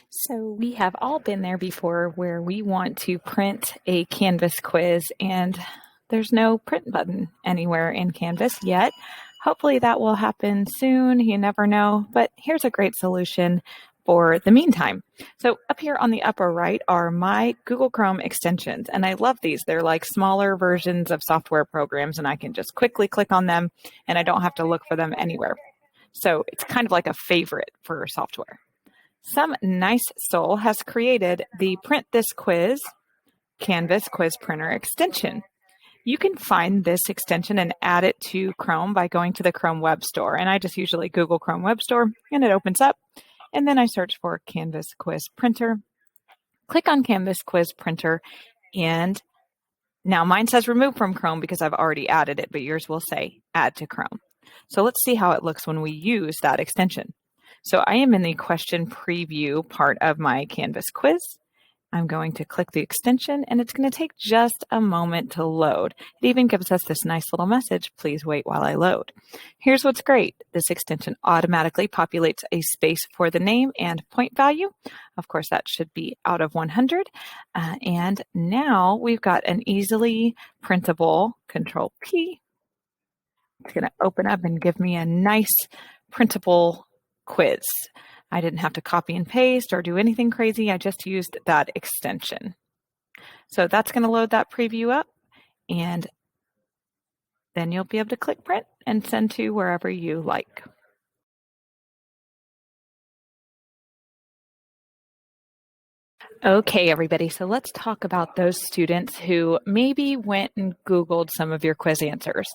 So we have all been there before where we want to print a Canvas quiz and there's no print button anywhere in Canvas yet. Hopefully that will happen soon. You never know, but here's a great solution for the meantime. So up here on the upper right are my Google Chrome extensions, and I love these. They're like smaller versions of software programs, and I can just quickly click on them and I don't have to look for them anywhere. So it's kind of like a favorite for software. Some nice soul has created the Print This Quiz Canvas Quiz Printer extension. You can find this extension and add it to Chrome by going to the Chrome Web Store. And I just usually Google Chrome Web Store and it opens up. And then I search for Canvas Quiz Printer. Click on Canvas Quiz Printer. And now mine says remove from Chrome because I've already added it, but yours will say add to Chrome. So let's see how it looks when we use that extension. So I am in the question preview part of my Canvas quiz. I'm going to click the extension and it's going to take just a moment to load. It even gives us this nice little message, please wait while I load. Here's what's great. This extension automatically populates a space for the name and point value. Of course, that should be out of 100. And now we've got an easily printable Control P. It's going to open up and give me a nice printable quiz. I didn't have to copy and paste or do anything crazy. I just used that extension. So that's going to load that preview up, and then you'll be able to click print and send to wherever you like. Okay, everybody, so let's talk about those students who maybe went and Googled some of your quiz answers.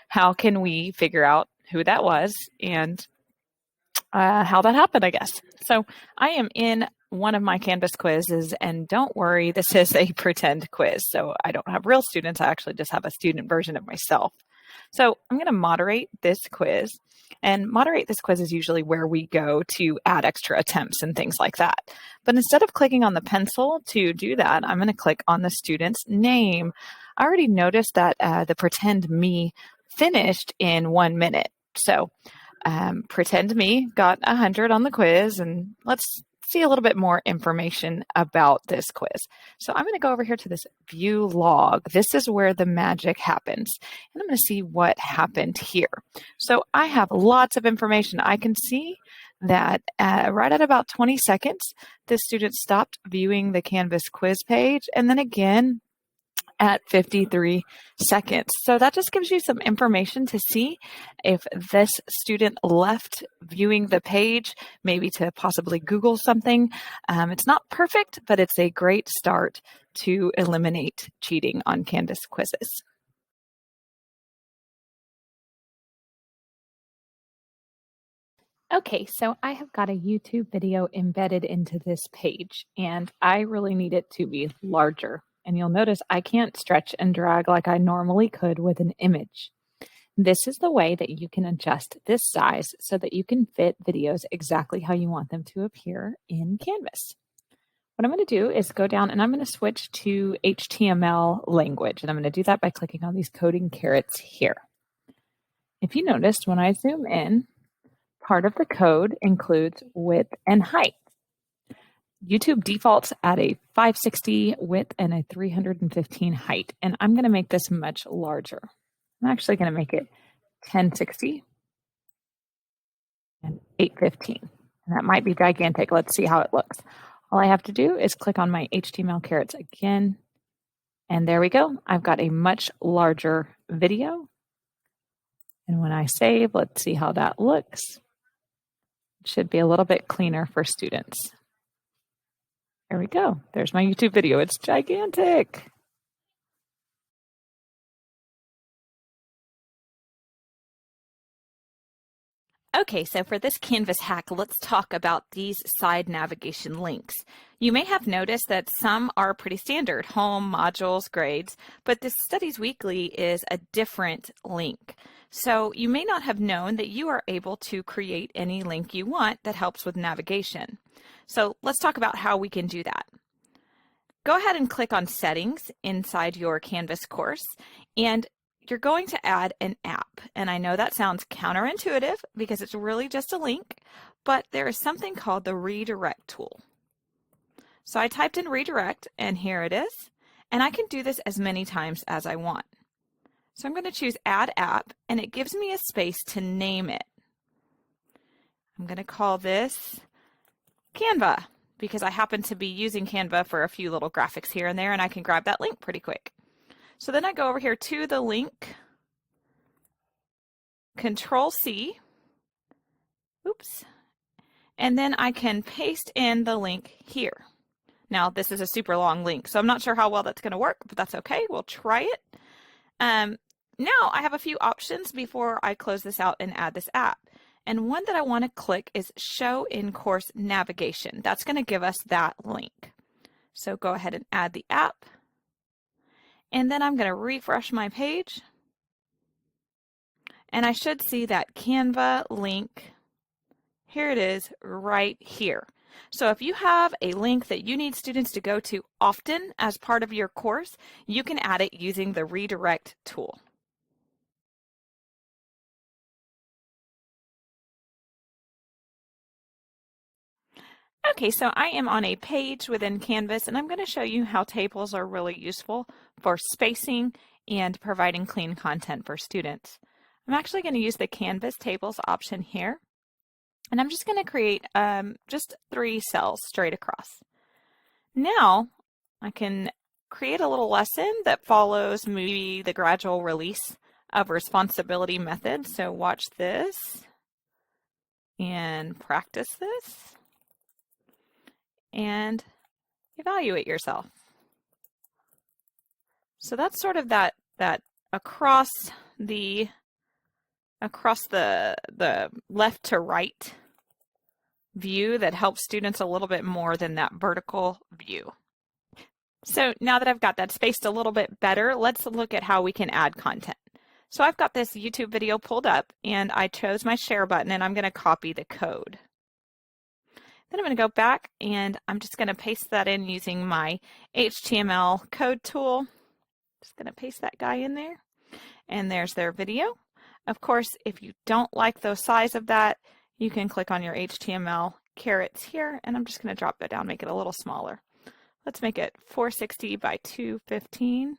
How can we figure out who that was and how that happened, I guess. So I am in one of my Canvas quizzes, and don't worry, this is a pretend quiz. So I don't have real students. I actually just have a student version of myself. So I'm going to moderate this quiz, and moderate this quiz is usually where we go to add extra attempts and things like that. But instead of clicking on the pencil to do that, I'm going to click on the student's name. I already noticed that the pretend me finished in 1 minute. So pretend me got 100 on the quiz, and let's see a little bit more information about this quiz. So I'm going to go over here to this view log. This is where the magic happens, and I'm going to see what happened here. So I have lots of information. I can see that right at about 20 seconds, the student stopped viewing the Canvas quiz page, and then again at 53 seconds. So that just gives you some information to see if this student left viewing the page, maybe to possibly Google something. It's not perfect, but it's a great start to eliminate cheating on Canvas quizzes. Okay, so I have got a YouTube video embedded into this page, and I really need it to be larger. And you'll notice I can't stretch and drag like I normally could with an image. This is the way that you can adjust this size so that you can fit videos exactly how you want them to appear in Canvas. What I'm going to do is go down and I'm going to switch to HTML language. And I'm going to do that by clicking on these coding carrots here. If you noticed, when I zoom in, part of the code includes width and height. YouTube defaults at a 560 width and a 315 height, and I'm going to make this much larger. I'm actually going to make it 1060 and 815, and that might be gigantic. Let's see how it looks. All I have to do is click on my HTML carrots again, and there we go. I've got a much larger video, and when I save, let's see how that looks. It should be a little bit cleaner for students. There we go. There's my YouTube video. It's gigantic. Okay, so for this Canvas hack, let's talk about these side navigation links. You may have noticed that some are pretty standard, home, modules, grades, but this Studies Weekly is a different link. So you may not have known that you are able to create any link you want that helps with navigation. So let's talk about how we can do that. Go ahead and click on Settings inside your Canvas course, and you're going to add an app. And I know that sounds counterintuitive because it's really just a link, but there is something called the redirect tool. So I typed in redirect, and here it is. And I can do this as many times as I want. So I'm going to choose Add App, and it gives me a space to name it. I'm going to call this Canva, because I happen to be using Canva for a few little graphics here and there, and I can grab that link pretty quick. So then I go over here to the link, Control C, oops, and then I can paste in the link here. Now this is a super long link, so I'm not sure how well that's going to work, but that's okay. We'll try it. Now I have a few options before I close this out and add this app. And one that I want to click is Show in Course Navigation. That's going to give us that link. So go ahead and add the app. And then I'm going to refresh my page. And I should see that Canva link. Here it is right here. So if you have a link that you need students to go to often as part of your course, you can add it using the redirect tool. Okay, so I am on a page within Canvas, and I'm going to show you how tables are really useful for spacing and providing clean content for students. I'm actually going to use the Canvas tables option here, and I'm just going to create just 3 cells straight across. Now I can create a little lesson that follows maybe the gradual release of responsibility method. So watch this and practice this and evaluate yourself. So that's sort of that across the left to right view that helps students a little bit more than that vertical view. So now that I've got that spaced a little bit better, let's look at how we can add content. So I've got this YouTube video pulled up, and I chose my share button, and I'm going to copy the code. Then I'm going to go back, and I'm just going to paste that in using my HTML code tool. Just going to paste that guy in there, and there's their video. Of course, if you don't like the size of that, you can click on your HTML carets here, and I'm just going to drop that down, make it a little smaller. Let's make it 460 by 215.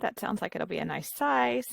That sounds like it'll be a nice size.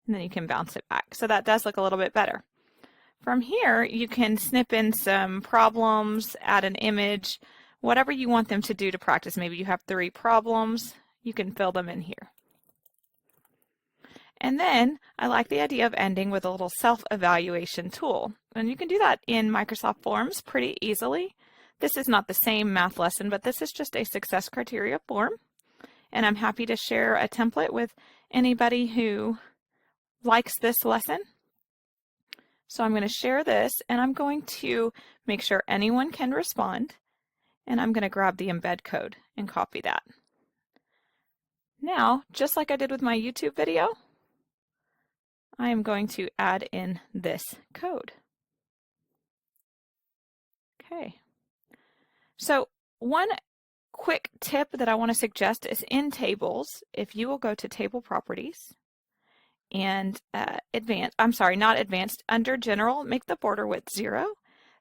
And then you can bounce it back. So that does look a little bit better. From here, you can snip in some problems, add an image, whatever you want them to do to practice. Maybe you have 3 problems, you can fill them in here. And then I like the idea of ending with a little self-evaluation tool. And you can do that in Microsoft Forms pretty easily. This is not the same math lesson, but this is just a success criteria form. And I'm happy to share a template with anybody who likes this lesson. So I'm going to share this, and I'm going to make sure anyone can respond. And I'm going to grab the embed code and copy that. Now, just like I did with my YouTube video, I am going to add in this code. Okay. So one quick tip that I want to suggest is in tables, if you will go to Table Properties and under General, make the border width 0.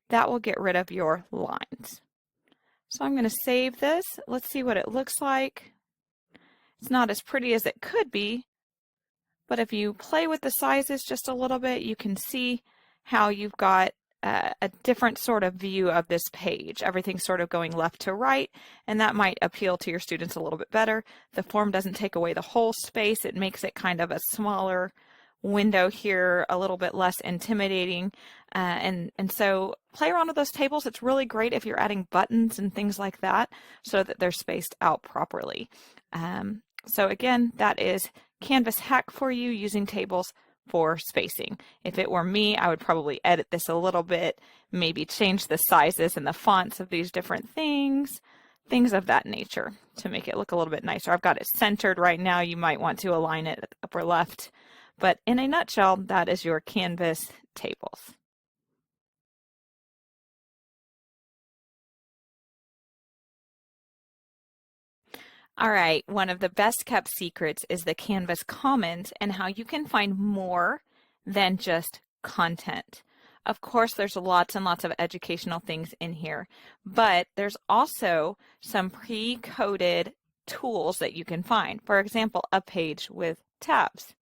That will get rid of your lines. So I'm going to save this. Let's see what it looks like. It's not as pretty as it could be, but if you play with the sizes just a little bit, you can see how you've got a different sort of view of this page. Everything's sort of going left to right, and that might appeal to your students a little bit better. The form doesn't take away the whole space. It makes it kind of a smaller window here, a little bit less intimidating. And so play around with those tables. It's really great if you're adding buttons and things like that so that they're spaced out properly. So again, that is Canvas hack for you using tables for spacing. If it were me, I would probably edit this a little bit, maybe change the sizes and the fonts of these different things of that nature to make it look a little bit nicer. I've got it centered right now. You might want to align it at the upper left, but in a nutshell, that is your Canvas tables. All right, one of the best kept secrets is the Canvas Commons and how you can find more than just content. Of course, there's lots and lots of educational things in here, but there's also some pre-coded tools that you can find. For example, a page with tabs.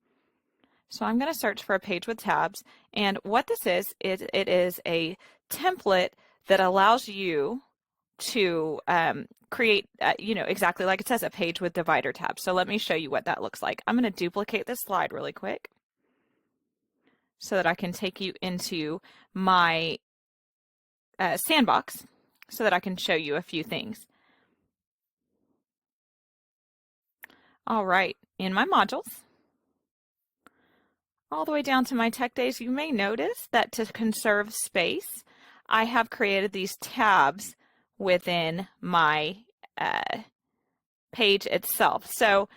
So I'm going to search for a page with tabs, and what this is it is a template that allows you to create, exactly like it says, a page with divider tabs. So let me show you what that looks like. I'm going to duplicate this slide really quick so that I can take you into my sandbox so that I can show you a few things. All right, in my modules, all the way down to my tech days, you may notice that to conserve space, I have created these tabs within my page itself. So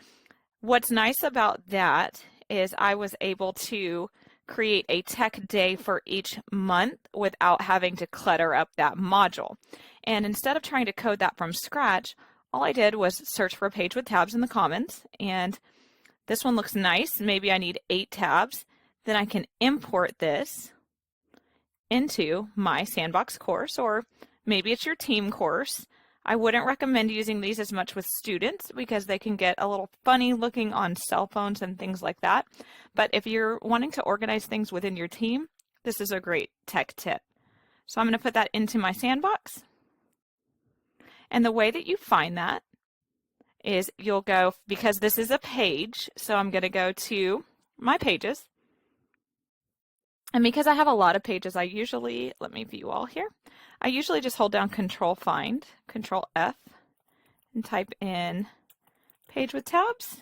what's nice about that is I was able to create a tech day for each month without having to clutter up that module. And instead of trying to code that from scratch, all I did was search for a page with tabs in the Commons, and this one looks nice. Maybe I need 8 tabs. Then I can import this into my sandbox course, or maybe it's your team course. I wouldn't recommend using these as much with students because they can get a little funny looking on cell phones and things like that. But if you're wanting to organize things within your team, this is a great tech tip. So I'm going to put that into my sandbox. And the way that you find that is you'll go, because this is a page, so I'm going to go to my pages. And because I have a lot of pages, I usually, let me view all here. I usually just hold down Control Find, Control F, and type in page with tabs.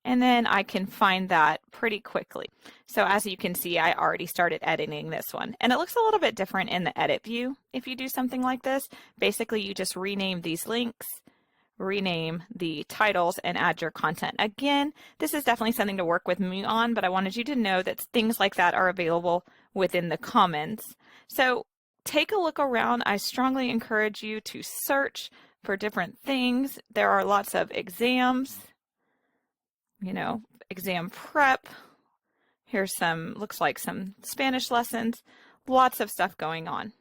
And then I can find that pretty quickly. So as you can see, I already started editing this one. And it looks a little bit different in the edit view if you do something like this. Basically, you just rename these links, rename the titles, and add your content. Again, this is definitely something to work with me on, but I wanted you to know that things like that are available within the Commons. So take a look around. I strongly encourage you to search for different things. There are lots of exams, exam prep. Here's some, looks like some Spanish lessons, lots of stuff going on.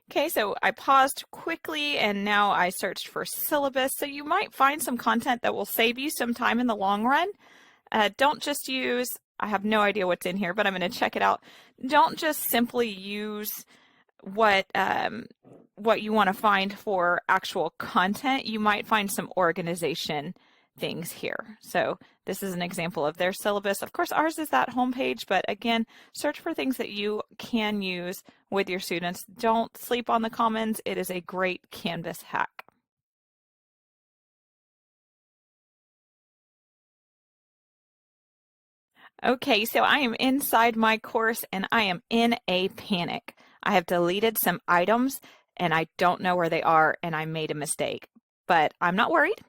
Okay, so I paused quickly and now I searched for syllabus. So you might find some content that will save you some time in the long run. Don't just use, I have no idea what's in here, but I'm going to check it out. Don't just simply use what you want to find for actual content. You might find some organization things here. So this is an example of their syllabus. Of course, ours is that homepage, but again, search for things that you can use with your students. Don't sleep on the Commons. It is a great Canvas hack. Okay, so I am inside my course and I am in a panic. I have deleted some items and I don't know where they are and I made a mistake. But I'm not worried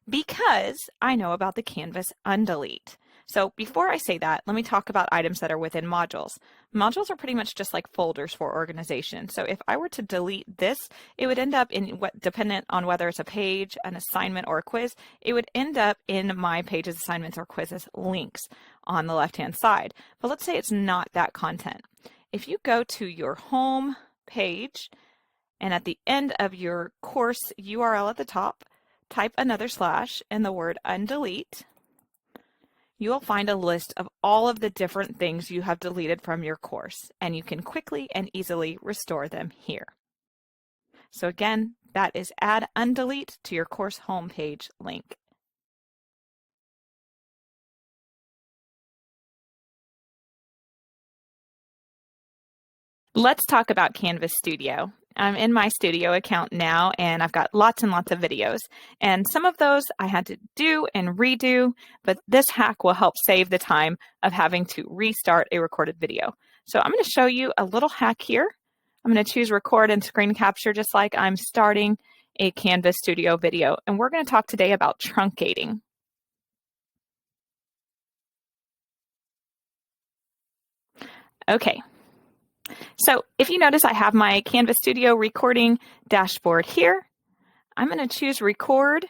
because I know about the Canvas Undelete. So before I say that, let me talk about items that are within modules. Modules are pretty much just like folders for organization. So if I were to delete this, it would end up in dependent on whether it's a page, an assignment, or a quiz, it would end up in my pages, assignments, or quizzes links on the left-hand side. But let's say it's not that content. If you go to your home page, and at the end of your course URL at the top, type another slash and the word undelete. You will find a list of all of the different things you have deleted from your course, and you can quickly and easily restore them here. So again, that is add undelete to your course homepage link. Let's talk about Canvas Studio. I'm in my studio account now and I've got lots and lots of videos, and some of those I had to do and redo, but this hack will help save the time of having to restart a recorded video. So I'm going to show you a little hack here. I'm going to choose record and screen capture just like I'm starting a Canvas Studio video, and we're going to talk today about truncating. Okay. So if you notice, I have my Canvas Studio recording dashboard here. I'm going to choose record.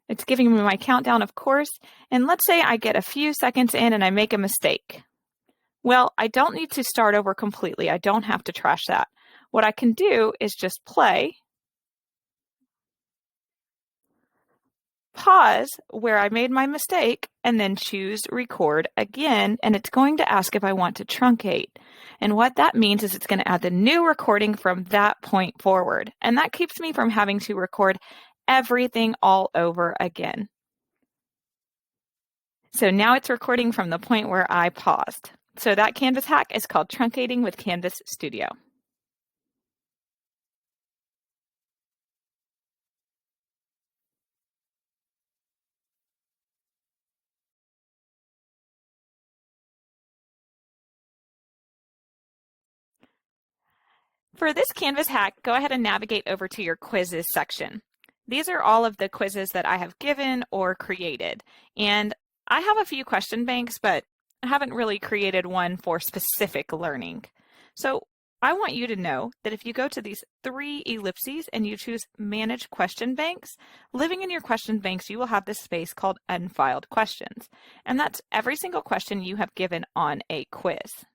It's giving me my countdown, of course. And let's say I get a few seconds in and I make a mistake. Well, I don't need to start over completely. I don't have to trash that. What I can do is just play, pause where I made my mistake, and then choose record again, and it's going to ask if I want to truncate. And what that means is it's going to add the new recording from that point forward, and that keeps me from having to record everything all over again. So now it's recording from the point where I paused. So that Canvas hack is called Truncating with Canvas Studio. For this Canvas hack, go ahead and navigate over to your quizzes section. These are all of the quizzes that I have given or created. And I have a few question banks, but I haven't really created one for specific learning. So I want you to know that if you go to these 3 ellipses and you choose Manage Question Banks, living in your question banks, you will have this space called Unfiled Questions. And that's every single question you have given on a quiz.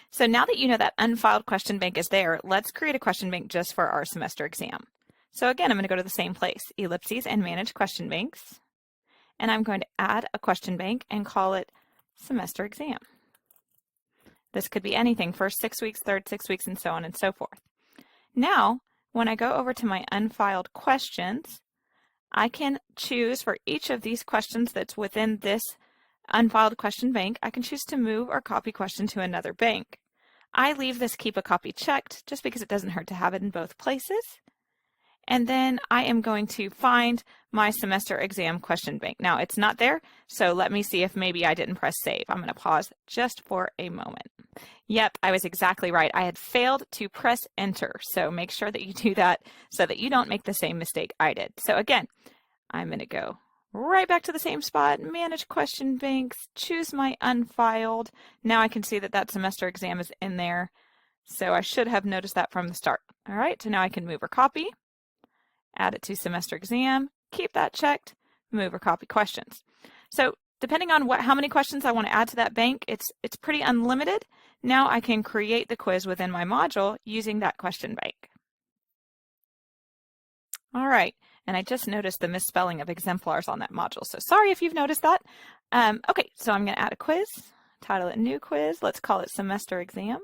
So now that you know that unfiled question bank is there, let's create a question bank just for our semester exam. So again, I'm going to go to the same place, ellipses and manage question banks. And I'm going to add a question bank and call it semester exam. This could be anything, first 6 weeks, third 6 weeks, and so on and so forth. Now, when I go over to my unfiled questions, I can choose for each of these questions that's within this unfiled question bank, I can choose to move or copy question to another bank. I leave this keep a copy checked just because it doesn't hurt to have it in both places. And then I am going to find my semester exam question bank. Now it's not there, so let me see if maybe I didn't press save. I'm going to pause just for a moment. Yep, I was exactly right. I had failed to press enter, so make sure that you do that so that you don't make the same mistake I did. So again, I'm going to go right back to the same spot, manage question banks, choose my unfiled. Now I can see that that semester exam is in there. So I should have noticed that from the start. All right, so now I can move or copy, add it to semester exam, keep that checked, move or copy questions. So depending on how many questions I want to add to that bank, it's pretty unlimited. Now I can create the quiz within my module using that question bank. All right, and I just noticed the misspelling of exemplars on that module, so sorry if you've noticed that. Okay, so I'm going to add a quiz, title it new quiz. Let's call it semester exam.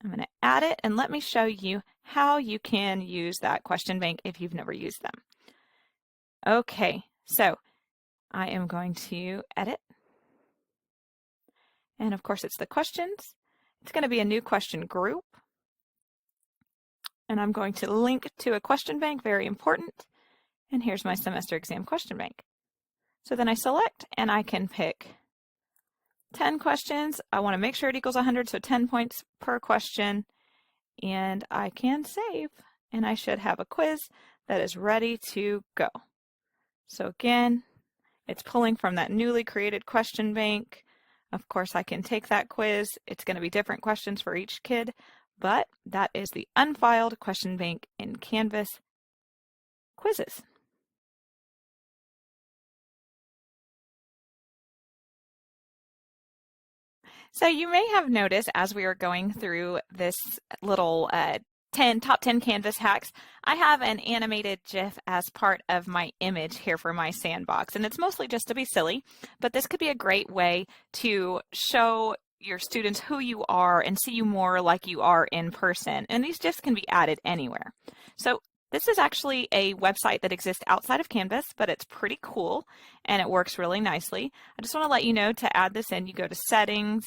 I'm going to add it, and let me show you how you can use that question bank if you've never used them. Okay, so I am going to edit, and of course it's the questions. It's going to be a new question group. And I'm going to link to a question bank, very important. And here's my semester exam question bank. So then I select and I can pick 10 questions. I want to make sure it equals 100, so 10 points per question. And I can save. And I should have a quiz that is ready to go. So again, it's pulling from that newly created question bank. Of course, I can take that quiz. It's going to be different questions for each kid. But that is the unfiled question bank in Canvas quizzes. So you may have noticed as we are going through this little top 10 Canvas hacks, I have an animated GIF as part of my image here for my sandbox. And it's mostly just to be silly, but this could be a great way to show your students who you are and see you more like you are in person. And these GIFs can be added anywhere. So this is actually a website that exists outside of Canvas, but it's pretty cool and it works really nicely. I just want to let you know to add this in, you go to settings,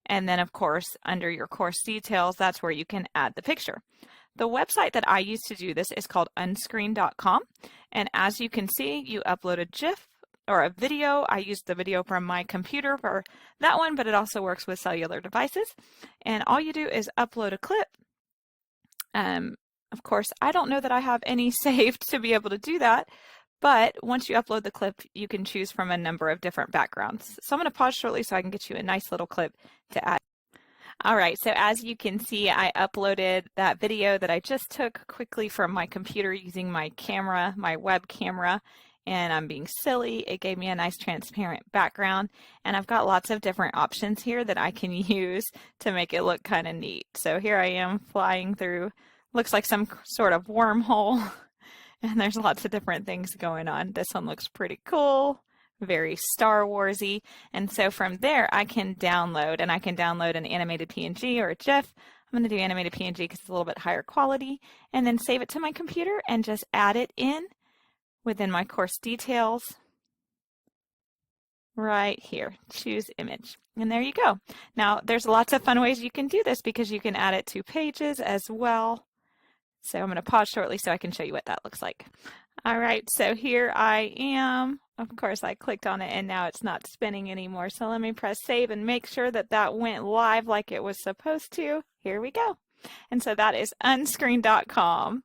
and then of course under your course details, that's where you can add the picture. The website that I use to do this is called unscreen.com. And as you can see, you upload a GIF or a video. I used the video from my computer for that one, but it also works with cellular devices. And all you do is upload a clip. Of course, I don't know that I have any saved to be able to do that, but once you upload the clip, you can choose from a number of different backgrounds. So I'm going to pause shortly so I can get you a nice little clip to add. All right, so as you can see, I uploaded that video that I just took quickly from my computer using my camera, my web camera, and I'm being silly. It gave me a nice transparent background, and I've got lots of different options here that I can use to make it look kind of neat. So here I am flying through, looks like some sort of wormhole, and there's lots of different things going on. This one looks pretty cool, very Star Warsy, and so from there I can download, and I can download an animated PNG or a GIF. I'm going to do animated PNG because it's a little bit higher quality, and then save it to my computer and just add it in within my course details right here. Choose image, and there you go. Now there's lots of fun ways you can do this because you can add it to pages as well. So I'm going to pause shortly so I can show you what that looks like. All right, so here I am. Of course, I clicked on it and now it's not spinning anymore. So let me press save and make sure that that went live like it was supposed to. Here we go. And so that is unscreen.com.